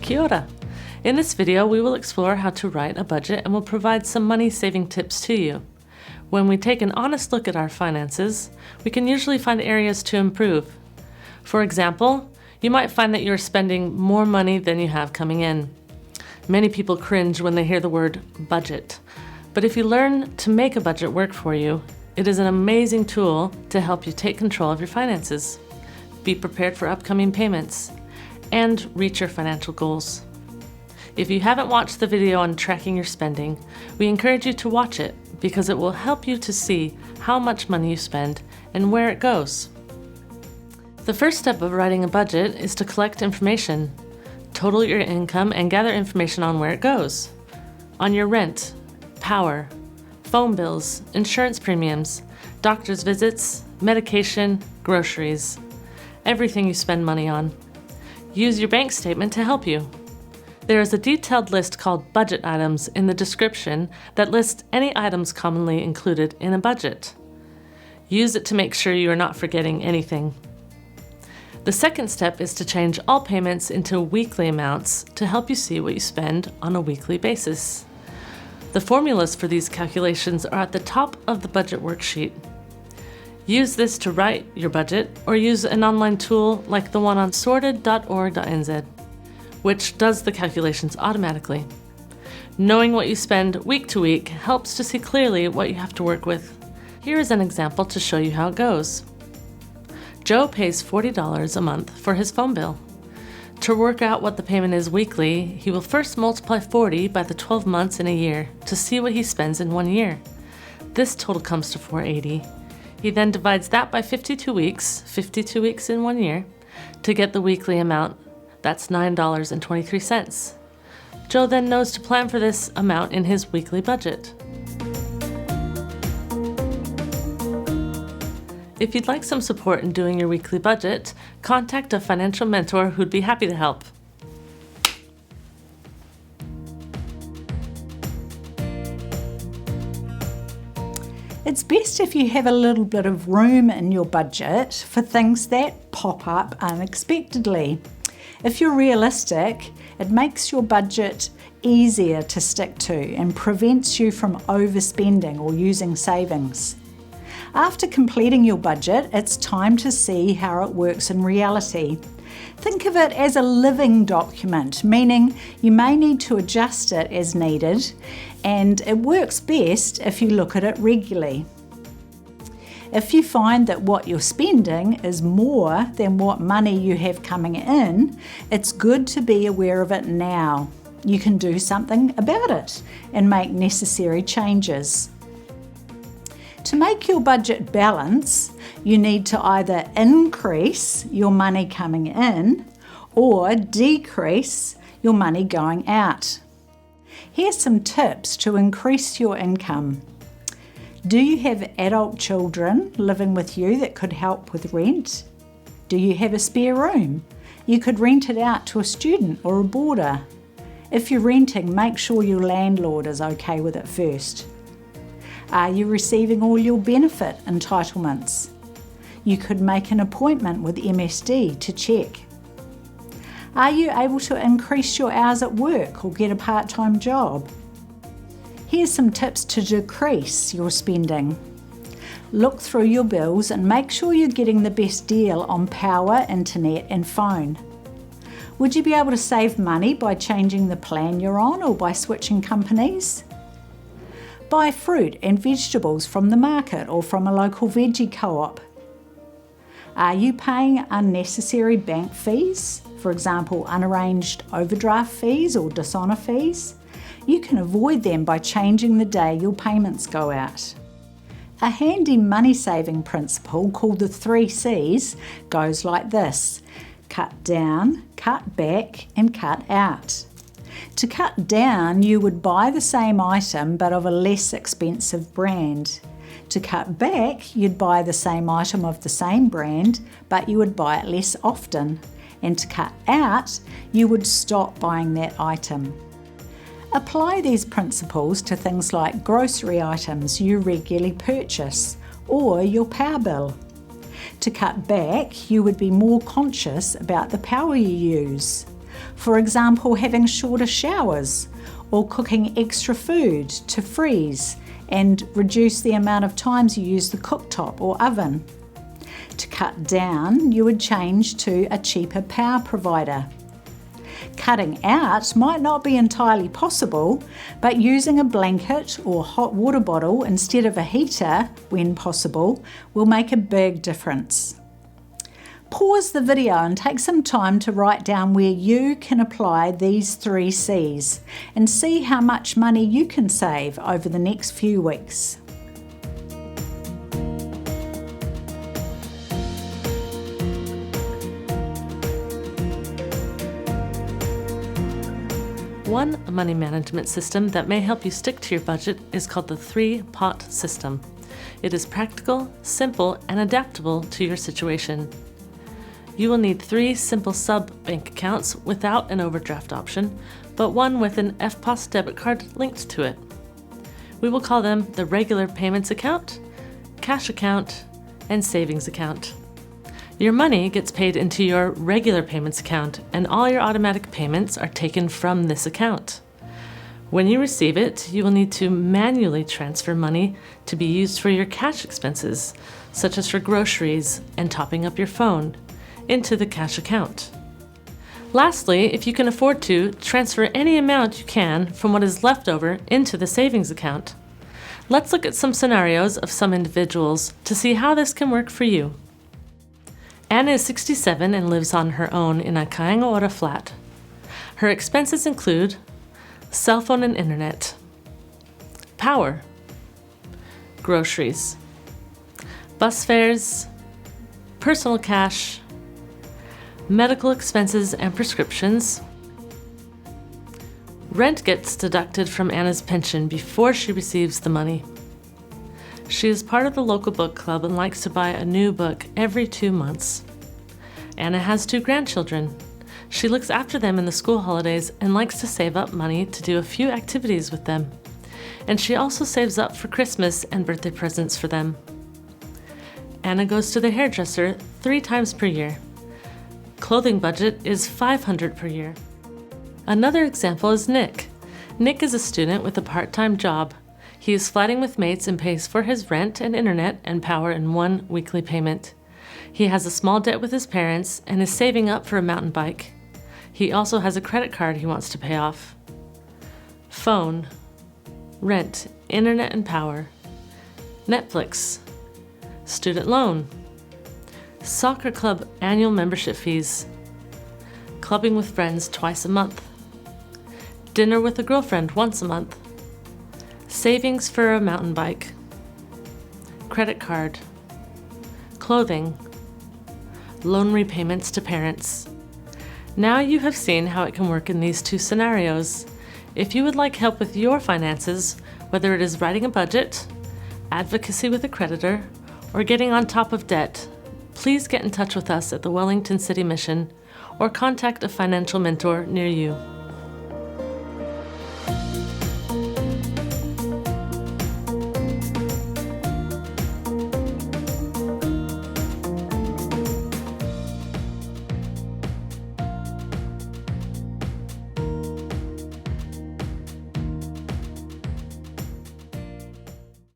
Kia ora. In this video, we will explore how to write a budget and will provide some money-saving tips to you. When we take an honest look at our finances, we can usually find areas to improve. For example, you might find that you're spending more money than you have coming in. Many people cringe when they hear the word budget, but if you learn to make a budget work for you, it is an amazing tool to help you take control of your finances, be prepared for upcoming payments, and reach your financial goals. If you haven't watched the video on tracking your spending, we encourage you to watch it because it will help you to see how much money you spend and where it goes. The first step of writing a budget is to collect information. Total your income and gather information on where it goes. On your rent, power, phone bills, insurance premiums, doctor's visits, medication, groceries, everything you spend money on. Use your bank statement to help you. There is a detailed list called budget items in the description that lists any items commonly included in a budget. Use it to make sure you are not forgetting anything. The second step is to change all payments into weekly amounts to help you see what you spend on a weekly basis. The formulas for these calculations are at the top of the budget worksheet. Use this to write your budget or use an online tool like the one on sorted.org.nz, which does the calculations automatically. Knowing what you spend week to week helps to see clearly what you have to work with. Here is an example to show you how it goes. Joe pays $40 a month for his phone bill. To work out what the payment is weekly, he will first multiply 40 by the 12 months in a year to see what he spends in 1 year. This total comes to $480. He then divides that by 52 weeks in 1 year, to get the weekly amount. That's $9.23. Joe then knows to plan for this amount in his weekly budget. If you'd like some support in doing your weekly budget, contact a financial mentor who'd be happy to help. It's best if you have a little bit of room in your budget for things that pop up unexpectedly. If you're realistic, it makes your budget easier to stick to and prevents you from overspending or using savings. After completing your budget, it's time to see how it works in reality. Think of it as a living document, meaning you may need to adjust it as needed, and it works best if you look at it regularly. If you find that what you're spending is more than what money you have coming in, it's good to be aware of it now. You can do something about it and make necessary changes. To make your budget balance, you need to either increase your money coming in or decrease your money going out. Here's some tips to increase your income. Do you have adult children living with you that could help with rent? Do you have a spare room? You could rent it out to a student or a boarder. If you're renting, make sure your landlord is okay with it first. Are you receiving all your benefit entitlements? You could make an appointment with MSD to check. Are you able to increase your hours at work or get a part-time job? Here's some tips to decrease your spending. Look through your bills and make sure you're getting the best deal on power, internet and phone. Would you be able to save money by changing the plan you're on or by switching companies? Buy fruit and vegetables from the market or from a local veggie co-op. Are you paying unnecessary bank fees? For example, unarranged overdraft fees or dishonor fees? You can avoid them by changing the day your payments go out. A handy money-saving principle called the 3 C's goes like this: cut down, cut back, and cut out. To cut down, you would buy the same item but of a less expensive brand. To cut back, you'd buy the same item of the same brand, but you would buy it less often. And to cut out, you would stop buying that item. Apply these principles to things like grocery items you regularly purchase or your power bill. To cut back, you would be more conscious about the power you use. For example, having shorter showers or cooking extra food to freeze and reduce the amount of times you use the cooktop or oven. To cut down, you would change to a cheaper power provider. Cutting out might not be entirely possible, but using a blanket or hot water bottle instead of a heater, when possible, will make a big difference. Pause the video and take some time to write down where you can apply these 3 C's and see how much money you can save over the next few weeks. One money management system that may help you stick to your budget is called the 3-pot system. It is practical, simple, and adaptable to your situation. You will need 3 simple sub-bank accounts without an overdraft option, but one with an EFTPOS debit card linked to it. We will call them the regular payments account, cash account, and savings account. Your money gets paid into your regular payments account, and all your automatic payments are taken from this account. When you receive it, you will need to manually transfer money to be used for your cash expenses, such as for groceries and topping up your phone, into the cash account. Lastly, if you can afford to, transfer any amount you can from what is left over into the savings account. Let's look at some scenarios of some individuals to see how this can work for you. Anna is 67 and lives on her own in a Kaingaora flat. Her expenses include cell phone and internet, power, groceries, bus fares, personal cash, medical expenses and prescriptions. Rent gets deducted from Anna's pension before she receives the money. She is part of the local book club and likes to buy a new book every 2 months. Anna has 2 grandchildren. She looks after them in the school holidays and likes to save up money to do a few activities with them. And she also saves up for Christmas and birthday presents for them. Anna goes to the hairdresser 3 times per year. Clothing budget is $500 per year. Another example is Nick. Nick is a student with a part-time job. He is flatting with mates and pays for his rent and internet and power in one weekly payment. He has a small debt with his parents and is saving up for a mountain bike. He also has a credit card he wants to pay off. Phone, rent, internet and power, Netflix, student loan, soccer club annual membership fees, clubbing with friends twice a month, dinner with a girlfriend once a month, savings for a mountain bike, credit card, clothing, loan repayments to parents. Now you have seen how it can work in these 2 scenarios. If you would like help with your finances, whether it is writing a budget, advocacy with a creditor, or getting on top of debt, please get in touch with us at the Wellington City Mission or contact a financial mentor near you.